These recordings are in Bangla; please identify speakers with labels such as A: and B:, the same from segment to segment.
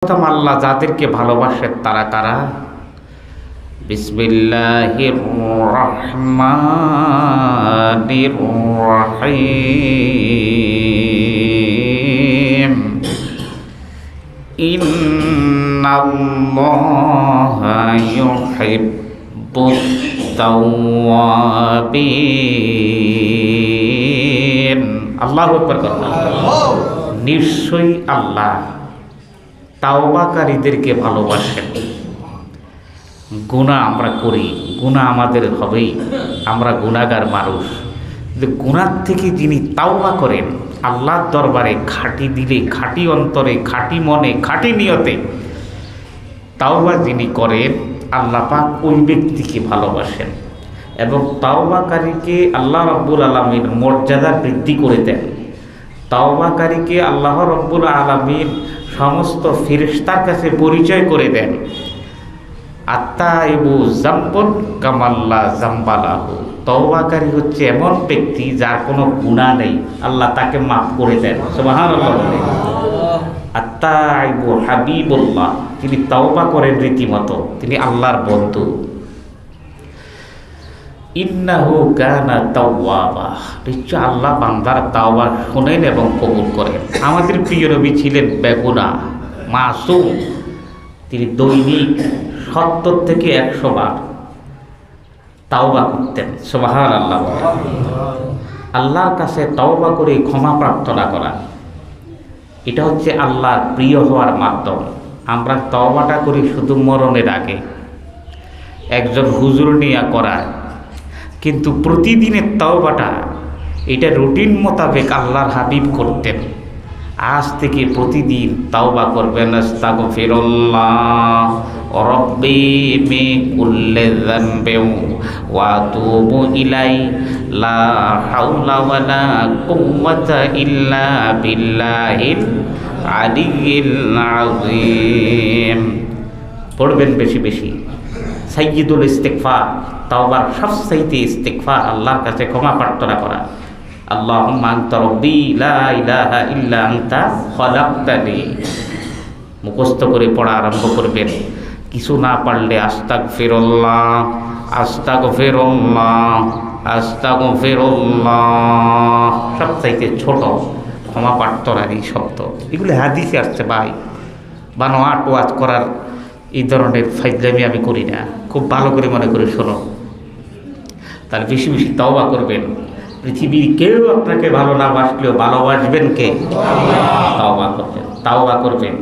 A: সর্বপ্রথম আল্লাহ যাদেরকে ভালোবাসেন তারা কারা? বিসমিল্লাহির রহমানির রহিম। ইন্নাল্লাহা ইউহিব্বুত তাওয়াবিন। আল্লাহু আকবার। নিশ্চয়ই আল্লাহ তাওবাকারীদেরকে ভালোবাসেন। গুনাহ আমরা করি, গুনাহ আমাদের হবেই, আমরা গুনাহগার মানুষ। গুনাহ থেকে যিনি তাওবা করেন, আল্লাহর দরবারে খাঁটি দিলে, খাঁটি অন্তরে, খাঁটি মনে, খাঁটি নিয়তে তাওবা যিনি করেন, আল্লাহ পাক ওই ব্যক্তিকে ভালোবাসেন এবং তাওবাকারীকে আল্লাহ রাব্বুল আলামিন মর্যাদা বৃদ্ধি করে দেন। তাওবাকারীকে আল্লাহ রাব্বুল আলামিন সমস্ত ফেরেশতার কাছে পরিচয় করে দেন। আত্তাইবু যামবুন কামাল্লা যামবালাহু। তওবাকারী হচ্ছে এমন ব্যক্তি যার কোনো গুনাহ নেই, আল্লাহ তাকে মাফ করে দেন। সুবহানাল্লাহ। আত্তাইবু হাবিবুল্লাহ, তিনি তওবা করেন রীতিমতো, তিনি আল্লাহর বন্ধু। ইন্নাহু কানা তাওয়াবা, নিশ্চয় আল্লাহ বান্দার তাওবা শুনেন এবং কবুল করেন। আমাদের প্রিয় নবী ছিলেন বেগুনাহ, মাসুম। তিনি দৈনিক 70 থেকে 100 বার তাওবা করতেন। সুবহানাল্লাহ। আল্লাহর কাছে তাওবা করে ক্ষমা প্রার্থনা করা, এটা হচ্ছে আল্লাহর প্রিয় হওয়ার মাধ্যম। আমরা তাওবাটা করি শুধু মরণের আগে, একজন হুজুর নিয়ে করায়, কিন্তু প্রতিদিনের তাওবাটা এটা রুটিন মোতাবেক আল্লাহর হাবিব করতেন। আজ থেকে প্রতিদিন তাওবা করবেন। আস্তাগফিরুল্লাহ রাব্বি মিন কুল্লি যামবিন ওয়া আতুবু ইলাইহি লা হাওলা ওয়ালা কুওয়াতা ইল্লা বিল্লাহিল আলিয়্যিল আযীম। পড়বেন বেশি বেশি। সাইয়্যিদুল ইস্তিগফার, তাওবার সবচাইতে ইস্তিগফার, আল্লাহর কাছে ক্ষমা প্রার্থনা করা। আল্লাহুম্মা আনতা রাব্বি লা ইলাহা ইল্লা আনতা খালাকতানি। মুখস্থ করে পড়া আরম্ভ করবেন। কিছু না পারলে আস্তাগফিরুল্লাহ, আস্তাগফিরুল্লাহ, আস্তাগফিরুল্লাহ, সবচাইতে ছোট ক্ষমা প্রার্থনার এই শব্দ। এগুলো হাদিসে আসছে ভাই। বানোয়াট ওয়াজ করার এই ধরনের ফাইজলামি আমি করি না, খুব ভালো করে মনে করে শোনো। তাহলে বেশি বেশি তাওবা করবেন। পৃথিবীর কেউ আপনাকে ভালো না বাসলেও ভালোবাসবেন কে? তাওবা করবেন, তাওবা করবেন,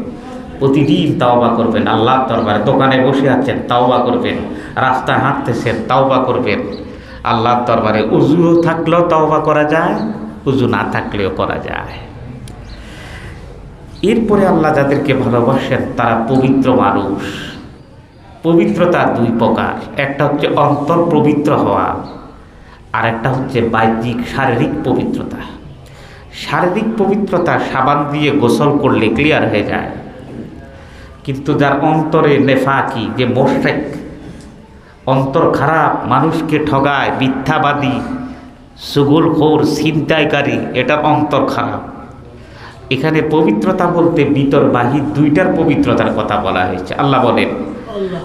A: প্রতিদিন তাওবা করবেন। আল্লাহর দরবারে দোকানে বসে আছেন, তাওবা করবেন। রাস্তায় হাঁটতেছেন, তাওবা করবেন। আল্লাহর দরবারে উযু থাকলেও তাওবা করা যায়, উযু না থাকলেও করা যায়। এরপরে আল্লাহ যাদেরকে ভালোবাসেন তারা পবিত্র মানুষ। পবিত্রতা দুই প্রকার, একটা হচ্ছে অন্তর পবিত্র হওয়া, আর একটা হচ্ছে বাহ্যিক শারীরিক পবিত্রতা। শারীরিক পবিত্রতা সাবান দিয়ে গোসল করলে ক্লিয়ার হয়ে যায়, কিন্তু যার অন্তরে নেফাকি, যে মুশরিক, অন্তর খারাপ, মানুষকে ঠগায়, মিথ্যাবাদী, চুগলখোর, ছিনতাইকারী, এটার অন্তর খারাপ। এখানে পবিত্রতা বলতে ভিতর বাহির দুইটার পবিত্রতার কথা বলা হয়েছে। আল্লাহ বলেন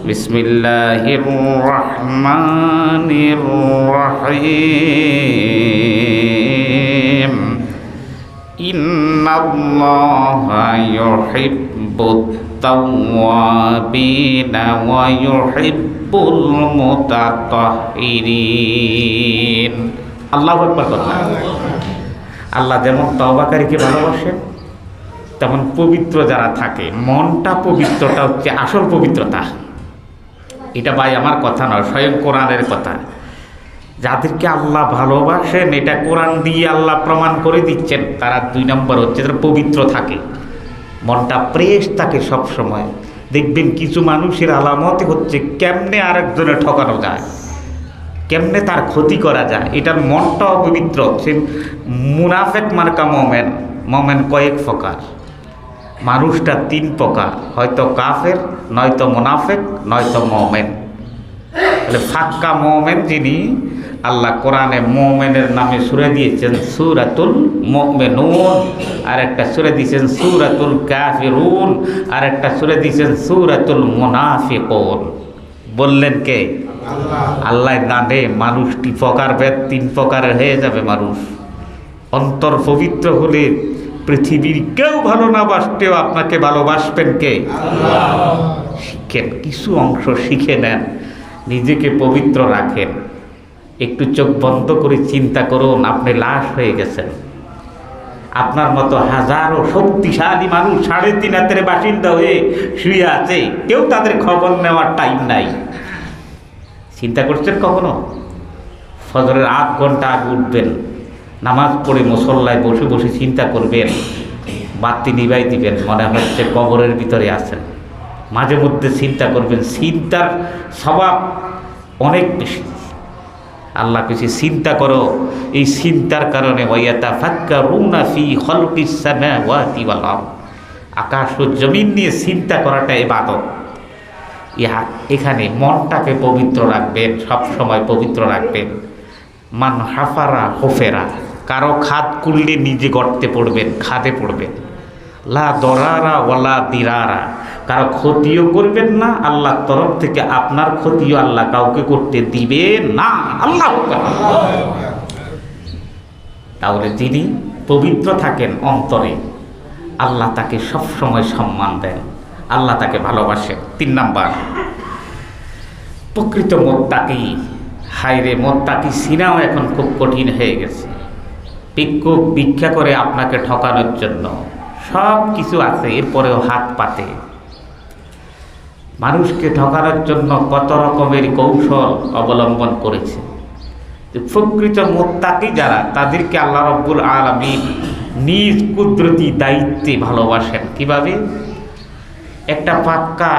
A: বিসমিল্লাহির রহমানির রহিম। ইন্নাল্লাহা ইউহিব্বুত তাওয়াবিনা ওয়া ইউহিব্বুল মুতাতাহহিরিন। আল্লাহু আকবার। আল্লাহ যেমন তওবাকারীকে ভালোবাসেন, তেমন পবিত্র যারা থাকে, মনটা পবিত্রটা হচ্ছে আসল পবিত্রতা। এটা ভাই আমার কথা নয়, স্বয়ং কোরআনের কথা। যাদেরকে আল্লাহ ভালোবাসেন, এটা কোরআন দিয়ে আল্লাহ প্রমাণ করে দিচ্ছেন, তারা 2 নম্বর হচ্ছে যারা পবিত্র থাকে, মনটা ফ্রেশ থাকে সব সময়। দেখবেন কিছু মানুষের আলামতই হচ্ছে কেমনে আরেকজনে ঠকানো যায়, কেমনে তার ক্ষতি করা যায়, এটার মনটাও পবিত্র। সে মুনাফেক মার্কা মোমেন। মোমেন কয়েক প্রকার, মানুষটা 3 প্রকার, হয়তো কাফের, নয়তো মুনাফেক, নয়তো মোমেন। তাহলে ফাক্কা মোমেন যিনি, আল্লাহ কোরআনে মুমিনের নামে সূরা দিয়েছেন সূরাতুল মুমিনুন, আর একটা সূরা দিয়েছেন সূরাতুল কাফিরুন, আর একটা সূরা দিয়েছেন সূরাতুল মুনাফিকুন। বললেন কে? আল্লাহ জানে মানুষটি প্রকারভেদ 3 প্রকারের হয়ে যাবে মানুষ। অন্তর পবিত্র হলে পৃথিবীর কেউ ভালো না বাসতেও আপনাকে ভালোবাসবেন কে? শিখেন, কিছু অংশ শিখে নেন, নিজেকে পবিত্র রাখেন। একটু চোখ বন্ধ করে চিন্তা করুন, আপনি লাশ হয়ে গেছেন। আপনার মতো হাজারো শক্তিশালী মানুষ 3.5 হাতের বাসিন্দা হয়ে শুয়ে আছে, কেউ তাদের খবর নেওয়ার টাইম নাই। চিন্তা করছেন কখনো? ফজরের 8 ঘন্টা আগে উঠবেন, নামাজ পড়ে মুসল্লায় বসে বসে চিন্তা করবেন, বাতি নিভাই দিবেন, মনে হচ্ছে কবরের ভিতরে আছেন। মাঝে মধ্যে চিন্তা করবেন, চিন্তার স্বভাব অনেক বেশি। আল্লাহ কিছু চিন্তা করো, এই চিন্তার কারণে ওয়ায়াতাফাক্কারুনা ফি খালকিস সামাওয়াতি ওয়াল আরদ, আকাশ ও জমিন নিয়ে চিন্তা করাটা ইবাদত। এখানে মনটাকে পবিত্র রাখবেন, সব সময় পবিত্র রাখবেন। মান হাফারা হুফেরা, কারো খাদ করলে নিজে গর্তে পড়বেন, খাদে পড়বেন। লা দরারা ওয়ালা দিরারা, কারো ক্ষতিও করবেন না, আল্লাহর তরফ থেকে আপনার ক্ষতিও আল্লাহ কাউকে করতে দিবেন না। আল্লাহ তাহলে যিনি পবিত্র থাকেন অন্তরে, আল্লাহ তাকে সব সময় সম্মান দেন, আল্লাহ তাকে ভালোবাসেন। 3 নাম্বার, প্রকৃত মুত্তাকি। হায়রে মুত্তাকি সিনাও এখন খুব কঠিন হয়ে গেছে। ভিক্ষুক ভিক্ষা করে আপনাকে ঠকানোর জন্য সব কিছু আছে, এরপরেও হাত পাতে। মানুষকে ঠকানোর জন্য কত রকমের কৌশল অবলম্বন করেছে। প্রকৃত মুত্তাকি যারা, তাদেরকে আল্লাহ রাব্বুল আলামিন নিজ কুদরতি দায়িত্বে ভালোবাসেন। কিভাবে? একটা পাক্কা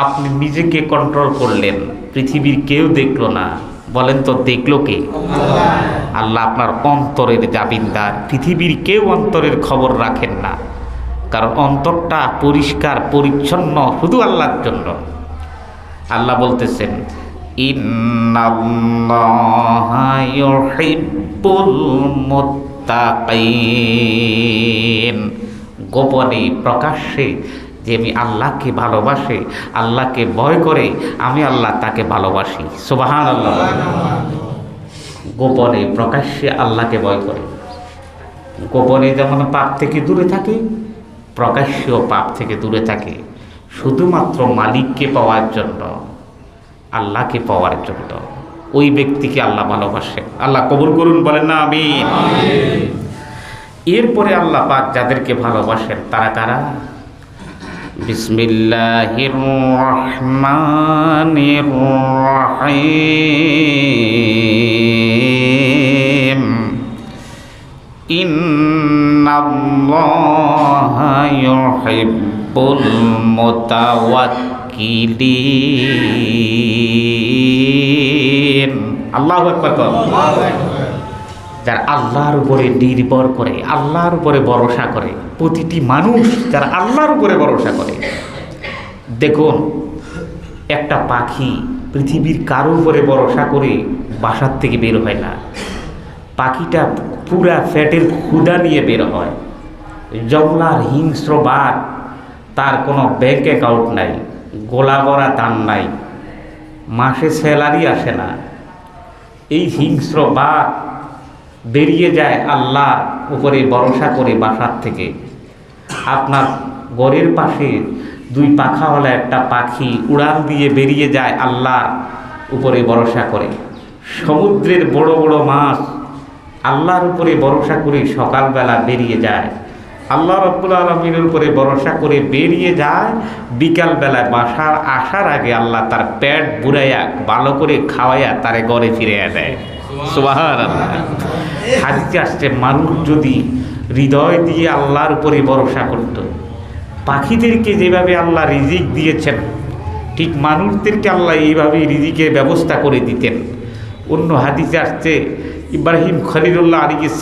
A: আপনি নিজেকে কন্ট্রোল করলেন, পৃথিবীর কেউ দেখলো না, বলেন তো দেখলো কে? আল্লাহ আপনার অন্তরের জাবিনদার। পৃথিবীর কেউ অন্তরের খবর রাখেন না, কারণ অন্তরটা পরিষ্কার পরিচ্ছন্ন শুধু আল্লাহর জন্য। আল্লাহ বলতেছেন, ইন্নাল্লাহা ইউহিব্বুল মুত্তাকিন, গোপনে প্রকাশ্যে যে আমি আল্লাহকে ভালোবাসে, আল্লাহকে ভয় করে, আমি আল্লাহ তাকে ভালোবাসি। সুবহানাল্লাহ। গোপনে প্রকাশ্যে আল্লাহকে ভয় করে। গোপনে যেমন পাপ থেকে দূরে থাকে, প্রকাশ্যেও পাপ থেকে দূরে থাকে, শুধুমাত্র মালিককে পাওয়ার জন্য, আল্লাহকে পাওয়ার জন্য। ওই ব্যক্তিকে আল্লাহ ভালোবাসেন। আল্লাহ কবুল করুন, বলেন না আমিন। এরপরে আল্লাহ পাক যাদেরকে ভালোবাসেন তারা কারা? বিসমিল্লাহির রহমানির রহিম। ইন্নাল্লাহা ইউহিব্বুল মুতাওয়াক্কিলিন। আল্লাহু আকবার। যারা আল্লাহর উপরে নির্ভর করে, আল্লাহর উপরে ভরসা করে, প্রতিটি মানুষ যারা আল্লাহর উপরে ভরসা করে। দেখুন, একটা পাখি পৃথিবীর কারো উপরে ভরসা করে বাসার থেকে বের হয় না। পাখিটা পুরা পেটের ক্ষুধা নিয়ে বের হয়। জঙ্গলার হিংস্র বাঘ, তার কোনো ব্যাংক অ্যাকাউন্ট নাই, গোলা ভরা দান নাই, মাসে স্যালারি আসে না। এই হিংস্র বাঘ বেরিয়ে যায় আল্লাহর উপরে ভরসা করে বাসার থেকে। আপনার ঘরের পাশে 2 পাখাওয়ালা একটা পাখি উড়াল দিয়ে বেরিয়ে যায় আল্লাহর উপরে ভরসা করে। সমুদ্রের বড় বড় মাছ আল্লাহর উপরে ভরসা করে সকালবেলা বেরিয়ে যায়, আল্লাহ রাব্বুল আলামিনের উপরে ভরসা করে বেরিয়ে যায়। বিকালবেলায় বাসার আসার আগে আল্লাহ তার পেট বুড়াইয়া ভালো করে খাওয়াইয়া তারে ঘরে ফিরিয়ে দেয়। সুবহানাল্লাহ। হাদিসে আসছে, মানুষ যদি হৃদয় দিয়ে আল্লাহর উপরে ভরসা করত, পাখিদেরকে যেভাবে আল্লাহ রিজিক দিয়েছেন, ঠিক মানুষদেরকে আল্লাহ এইভাবেই রিজিকের ব্যবস্থা করে দিতেন। অন্য হাদিসে আসছে, ইব্রাহিম খলিলুল্লাহ আলাইহিস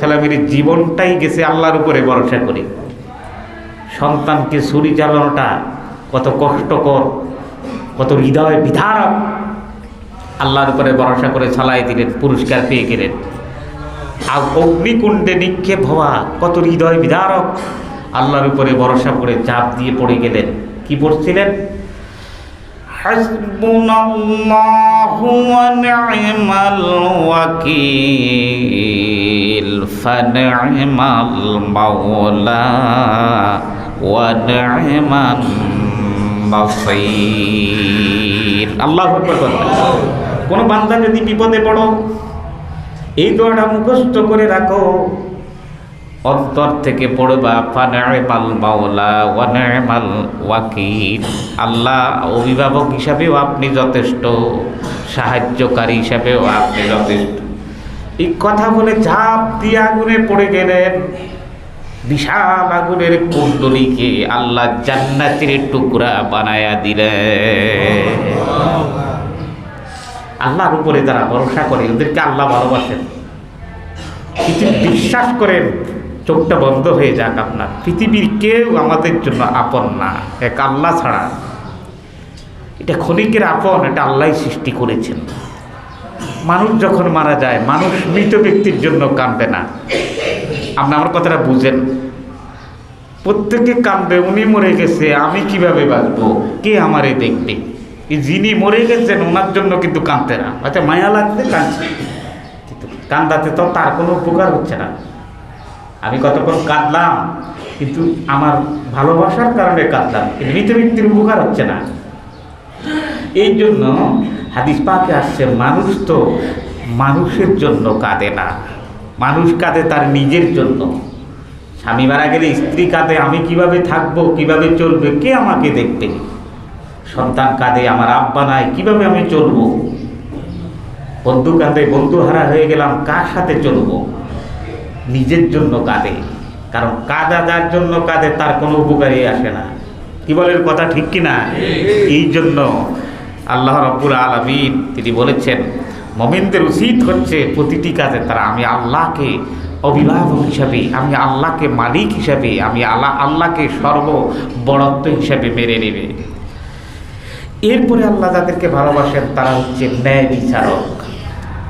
A: সালামের জীবনটাই গেছে আল্লাহর উপরে ভরসা করে। সন্তানকে ছুরি চালানোটা কত কষ্টকর, কত হৃদয় বিদারক। আল্লাহর উপরে ভরসা করে চালাই দিলেন, পুরস্কার পেয়ে গেলেন। আর অগ্নিকুণ্ডে নিক্ষেপ হওয়া কত হৃদয় বিদারক। আল্লাহর উপরে ভরসা করে চাপ দিয়ে পড়ে গেলেন। কি পড়ছিলেন? হাসবুনাল্লাহু ওয়া নি'মাল ওয়াকিল ফানি'মাল মাওলা ওয়া নি'মান নাসীর। আল্লাহু আকবার। কোন বান্দা যদি বিপদে পড়ো, এই দোয়াটা মুখস্থ করে রাখো, অন্তর থেকে পড়বা, ফানি'মাল মাওলা ওয়া নি'মাল ওয়াকিল। আল্লাহ অভিভাবক হিসাবেও আপনি যথেষ্ট, সাহায্যকারী হিসাবেও আপনি যথেষ্ট। এই কথা বলে ঝাঁপ দিয়ে আগুনে পড়ে গেলেন। বিশাল আগুনের কুণ্ডলীকে আল্লাহ জান্নাতের টুকরা বানায়া দিলেন। আল্লাহর উপরে যারা ভরসা করে ওদেরকে আল্লাহ ভালোবাসেন। কিছু বিশ্বাস করেন, চোখটা বন্ধ হয়ে যাক আপনার, পৃথিবীর কেউ আমাদের জন্য আপন না, এক আল্লাহ ছাড়া। এটা ক্ষণিকের আপন, এটা আল্লাহই সৃষ্টি করেছেন। মানুষ যখন মারা যায়, মানুষ মৃত ব্যক্তির জন্য কাঁদবে না। আপনি আমার কথাটা বুঝেন। প্রত্যেকে কাঁদবে, উনি মরে গেছে, আমি কিভাবে বাঁচবো, কে আমারে দেখবে। এই যিনি মরে গেছেন ওনার জন্য কিন্তু কাঁদতে না। আচ্ছা, মায়া লাগছে কাঁদছে, কিন্তু কান্দাতে তো তার কোনো উপকার হচ্ছে না। আমি কতক্ষণ কাঁদলাম, কিন্তু আমার ভালোবাসার কারণে কাঁদলাম, মৃত ব্যক্তির উপকার হচ্ছে না। এই জন্য হাদিস পাকে আসছে, মানুষ তো মানুষের জন্য কাঁদে না, মানুষ কাঁদে তার নিজের জন্য। স্বামী মারা গেলে স্ত্রী কাঁদে, আমি কিভাবে থাকবো, কিভাবে চলবে, কে আমাকে দেখবে। সন্তান কাঁদে, আমার আব্বা নাই, কিভাবে আমি চলবো। বন্ধু কাঁদে, বন্ধু হারা হয়ে গেলাম, কার সাথে চলবো। নিজের জন্য কাঁদে, কারণ কাঁদা যার জন্য কাঁদে তার কোনো উপকারই আসে না। কি বলেন, কথা ঠিক কিনা? এই জন্য আল্লাহ রাব্বুল আলামিন তিনি বলেছেন, মুমিনদের উচিত হচ্ছে প্রতিটি কাজে তারা আমি আল্লাহকে অভিভাবক হিসাবে, আমি আল্লাহকে মালিক হিসাবে, আমি আল্লাহকে সর্ববড়ত্ব হিসাবে মেনে নেবে। এরপরে আল্লাহ যাদেরকে ভালোবাসেন তারা হচ্ছে ন্যায় বিচারক।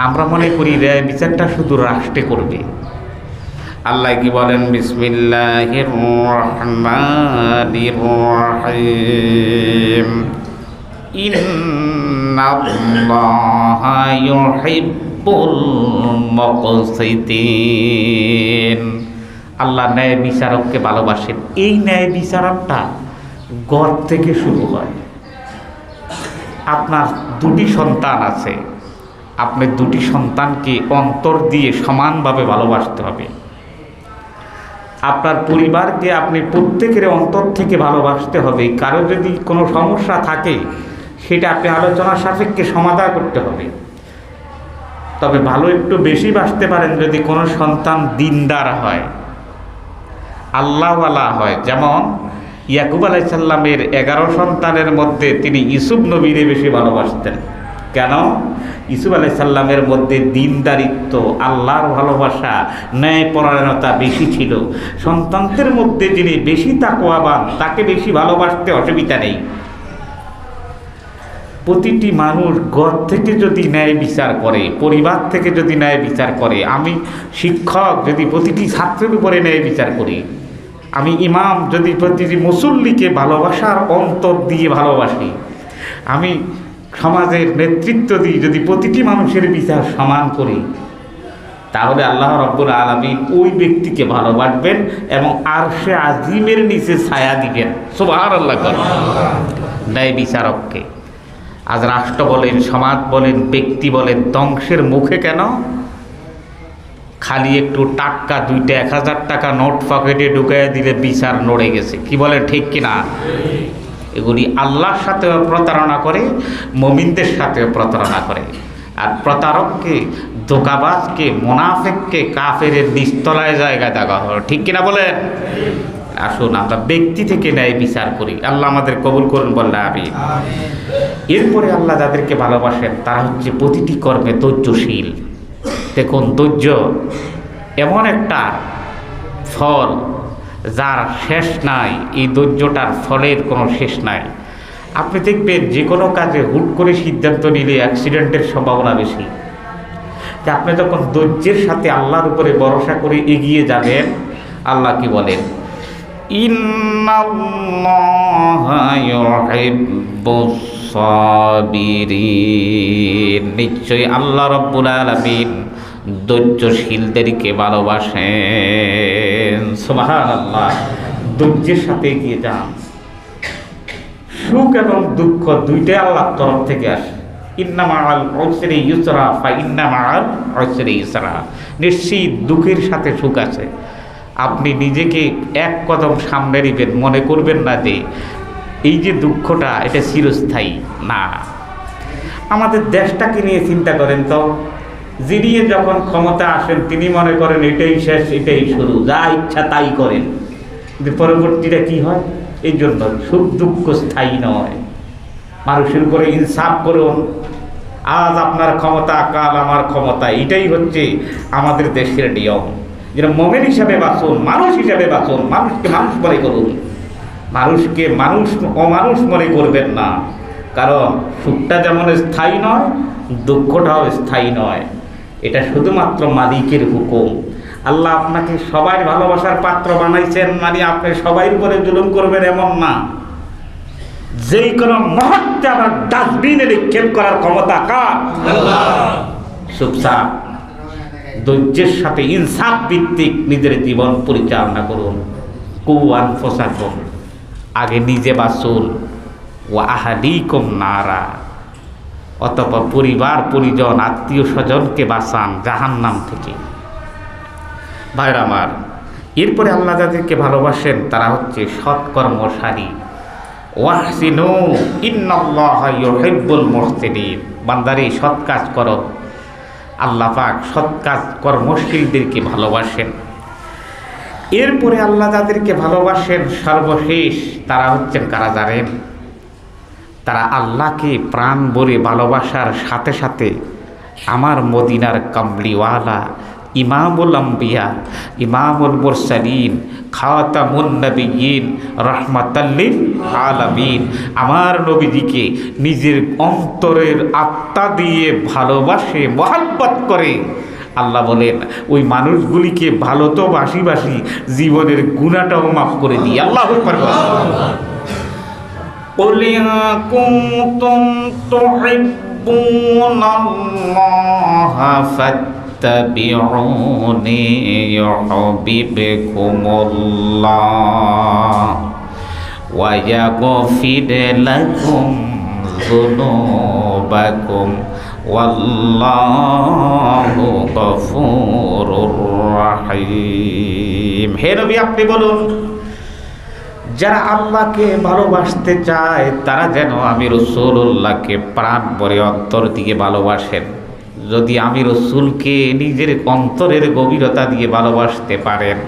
A: আমরা মনে করি ন্যায় বিচারটা শুধু রাষ্ট্রে করবে। আল্লাহ কি বলেন? বিসমিল্লাহির রহমানির রহিম, ইন্নাল্লাহা ইউহিব্বুল মুকসিতিন। আল্লাহ ন্যায় বিচারককে ভালোবাসেন। এই ন্যায় বিচারকটা ঘর থেকে শুরু হয়। আপনার দুটি সন্তান আছে, আপনি দুটি সন্তানকে অন্তর দিয়ে সমানভাবে ভালোবাসতে হবে। আপনার পরিবারকে আপনি প্রত্যেকের অন্তর থেকে ভালোবাসতে হবে। কারো যদি কোনো সমস্যা থাকে সেটা আপনি আলোচনার সাপেক্ষে সমাধান করতে হবে। তবে ভালো একটু বেশি বাসতে পারেন যদি কোনো সন্তান দিনদার হয়, আল্লাহওয়ালা হয়। যেমন ইয়াকুব আলাইহিস সালামের 11 সন্তানের মধ্যে তিনি ইউসুফ নবীরে বেশি ভালোবাসতেন। কেন? ইউসুফ আলাইহিস সালামের মধ্যে দিনদারিত্ব, আল্লাহর ভালোবাসা, ন্যায়পরায়ণতা বেশি ছিল। সন্তানদের মধ্যে যিনি বেশি তাকওয়াবান তাকে বেশি ভালোবাসতে অসুবিধা নেই। প্রতিটি মানুষ ঘর থেকে যদি ন্যায় বিচার করে, পরিবার থেকে যদি ন্যায় বিচার করে, আমি শিক্ষক যদি প্রতিটি ছাত্রের উপরে ন্যায় বিচার করি, আমি ইমাম যদি প্রতিটি মুসল্লিকে ভালোবাসার অন্তর দিয়ে ভালোবাসি, আমি সমাজের নেতৃত্ব দিয়ে যদি প্রতিটি মানুষের বিচার সমান করি, তাহলে আল্লাহ রাব্বুল আলামিন ওই ব্যক্তিকে ভালোবাসবেন এবং আরশে আজিমের নিচে ছায়া দিবেন। সুবহানাল্লাহ। ন্যায় বিচারককে আজ রাষ্ট্র বলেন, সমাজ বলেন, ব্যক্তি বলেন ধ্বংসের মুখে কেন? খালি একটু টাটকা 2টা 1000 টাকা নোট পকেটে ঢুকাইয়া দিলে বিচার নড়ে গেছে। কি বলেন, ঠিক কিনা? এগুলি আল্লাহর সাথেও প্রতারণা করে, মুমিনদের সাথেও প্রতারণা করে। আর প্রতারককে, ধোঁকাবাজকে, মুনাফিককে কাফেরের নিচতলায় জায়গা দেওয়া হয়। ঠিক কিনা বলেন? আসুন আমরা ব্যক্তি থেকে ন্যায় বিচার করি। আল্লাহ আমাদের কবুল করুন, বললে আমিন। এরপরে আল্লাহ যাদেরকে ভালোবাসেন তারা হচ্ছে প্রতিটি কর্মে ধৈর্যশীল। দেখুন, ধৈর্য এমন একটা ফল যার শেষ নাই। এই ধৈর্যটার ফলের কোনো শেষ নাই। আপনি দেখবেন যে কোনো কাজে হুট করে সিদ্ধান্ত নিলে অ্যাক্সিডেন্টের সম্ভাবনা বেশি। যে আপনি যখন ধৈর্যের সাথে আল্লাহর উপরে ভরসা করে এগিয়ে যাবেন, আল্লাহ কি বলেন, ইন্নাল্লাহা ইউহিব্বুস সাবিরিন, নিশ্চয়ই আল্লাহ রাব্বুল আলামিন ধৈর্যশীলদেরকে ভালোবাসেন। সুবহানাল্লাহ। ধৈর্যের সাথে এগিয়ে যান। সুখ এবং দুঃখ দুইটাই আল্লাহর তরফ থেকে আসে। ইন্না মাআল উসরি ইউসরা ফা ইন্না মাআল উসরি ইউসরা, নিশ্চিত দুঃখের সাথে সুখ আছে। আপনি নিজেকে এক কদম সামনে নেবেন, মনে করবেন না যে এই যে দুঃখটা এটা চিরস্থায়ী না। আমাদের দেশটাকে নিয়ে চিন্তা করেন তো, যিনি যখন ক্ষমতা আসেন তিনি মনে করেন এটাই শেষ, এটাই শুরু, যা ইচ্ছা তাই করেন, কিন্তু পরবর্তীটা কি হয়? এই জন্য সুখ দুঃখ স্থায়ী নয়। মানুষের উপরে ইনসাফ করুন। আজ আপনার ক্ষমতা, কাল আমার ক্ষমতা, এটাই হচ্ছে আমাদের দেশের নিয়ম। যেটা মোমেন হিসাবে বাঁচুন, মানুষ হিসাবে বাঁচুন, মানুষকে মানুষ মনে করুন, মানুষকে মানুষ অমানুষ মনে করবেন না। কারণ সুখটা যেমন স্থায়ী নয়, দুঃখটাও স্থায়ী নয়। এটা শুধুমাত্র মালিকের হুকুম। আল্লাহ আপনাকে সবাই ভালোবাসার পাত্র বানাইছেন, মানে আপনি সবাই উপরে জুলুম করবেন এমন না। যেই কোনো মুহূর্তে আবার ডাস্টবিনে নিক্ষেপ করার ক্ষমতা কার? আল্লাহ। চুপচাপ ধৈর্যের সাথে ইনসাফ ভিত্তিক নিজের জীবন পরিচালনা করুন। কু আনফুসাকুম, আগে নিজে বাঁচুন। ওয়া আহলিকুম নারা, অতঃপর পরিবার পরিজন আত্মীয় স্বজনকে বাঁচান জাহান্নাম থেকে। ভাইরা আমার, এরপরে আল্লাহ যাদেরকে ভালোবাসেন তারা হচ্ছে সৎকর্মশালী। ওয়াহসিনু ইন্নাল্লাহা ইউহিব্বুল মুহসিনিন, বান্দারে সৎ কাজ করো। আল্লাহ পাক সৎ কাজ কর্মশীলদেরকে ভালোবাসেন। এরপরে আল্লাহ যাদেরকে ভালোবাসেন সর্বশেষ তারা হচ্ছেন কারা জানেন? তারা আল্লাহকে প্রাণ ভরে ভালোবাসার সাথে সাথে আমার মদিনার কামলিওয়ালা ইমামুল আম্বিয়া, ইমামুল মুরসালিন, খাতামুন নবিয়্যিন, রাহমাতাল লিল আলামিন, আমার নবীজিকে নিজের অন্তরের আত্মা দিয়ে ভালোবাসে, মহব্বত করে। আল্লাহ বলেন ওই মানুষগুলিকে ভালো তো বাসি বাসি জীবনের গুনাহটাও মাফ করে দিই। আল্লাহু আকবার। قُلْ إِن كُنتُمْ تُحِبُّونَ اللَّهَ فَاتَّبِعُونِي يُحْبِبْكُمُ اللَّهُ وَيَغْفِرْ لَكُمْ ذُنُوبَكُمْ ওয়াল্লাহু গফুরুর রহিম। হে নবী, আপনি বলুন, যারা আল্লাহকে ভালোবাসতে চায় তারা যেন আমি রাসূলুল্লাহকে প্রাণ ভরে অন্তর দিয়ে ভালোবাসেন। যদি আমি রাসূলকে নিজের অন্তরের গভীরতা দিয়ে ভালোবাসতে পারেন,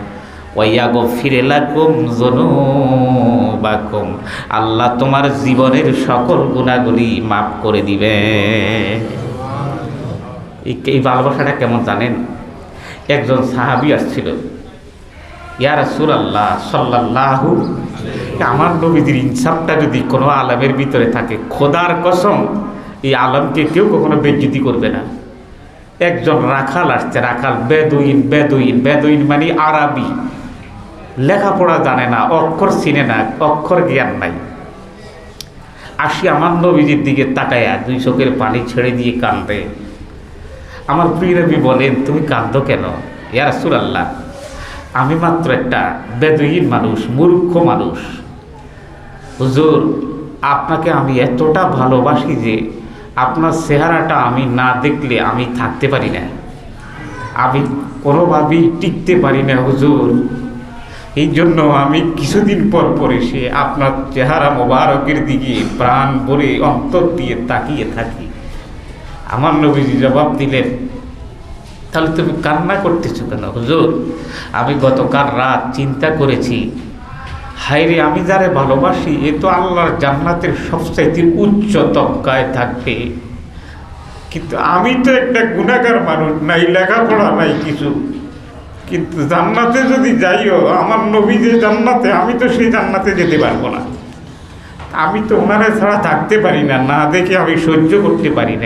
A: ওয়ায়াগফির লাকুম যুনুবাকুম, আল্লাহ তোমার জীবনের সকল গুনাহগুলি মাফ করে দিবে। এই ভালোবাসাটা কেমন জানেন? একজন সাহাবী আসছিল, ইয়া রাসূলুল্লাহ সাল্লাল্লাহু, আমার নবীজির ইনসাফটা যদি কোনো আলমের ভিতরে থাকে, খোদার কসম এই আলমকে কেউ কখনো বেইজ্জতি করবে না। একজন রাখাল আসছে, রাখাল বেদুইন, বেদুইন বেদুইন মানে আরবি, লেখাপড়া জানে না, অক্ষর চিনে না, অক্ষর জ্ঞান নাই। আসি আমার নবীজির দিকে তাকায়া দুই চোখের পানি ছেড়ে দিয়ে কান্দে। আমার প্রিয় নবী বলেন, তুমি কাঁদো কেন? ইয়া রাসূলুল্লাহ, আমি মাত্র একটা বেদুইন মানুষ, মূর্খ মানুষ। হুজুর, আপনাকে আমি এতটা ভালোবাসি যে আপনার চেহারাটা আমি না দেখলে আমি থাকতে পারি না, আমি কোনোভাবেই টিকতে পারি না হুজুর। এই জন্য আমি কিছুদিন পর পর এসে আপনার চেহারা মোবারকের দিকে প্রাণ ভরে অন্তর দিয়ে তাকিয়ে থাকি। আমার নবীজি জবাব দিলেন, তাহলে তুমি কান্না করতেছো কেন? হুজুর, আমি গতকাল রাত চিন্তা করেছি, হায়রে আমি যারে ভালোবাসি এ তো আল্লাহর জান্নাতের সবচাইতে উচ্চ তবকায় থাকবে, কিন্তু আমি তো একটা গুনাহগার মানুষ, নাই লেখাপড়া নাই কিছু, কিন্তু জান্নাতে যদি যাইও আমার নবী যে জান্নাতে, আমি তো সেই জান্নাতে যেতে পারবো না। আমি তো ওনারা ছাড়া থাকতে পারি না, না দেখে আমি সহ্য করতে পারি না।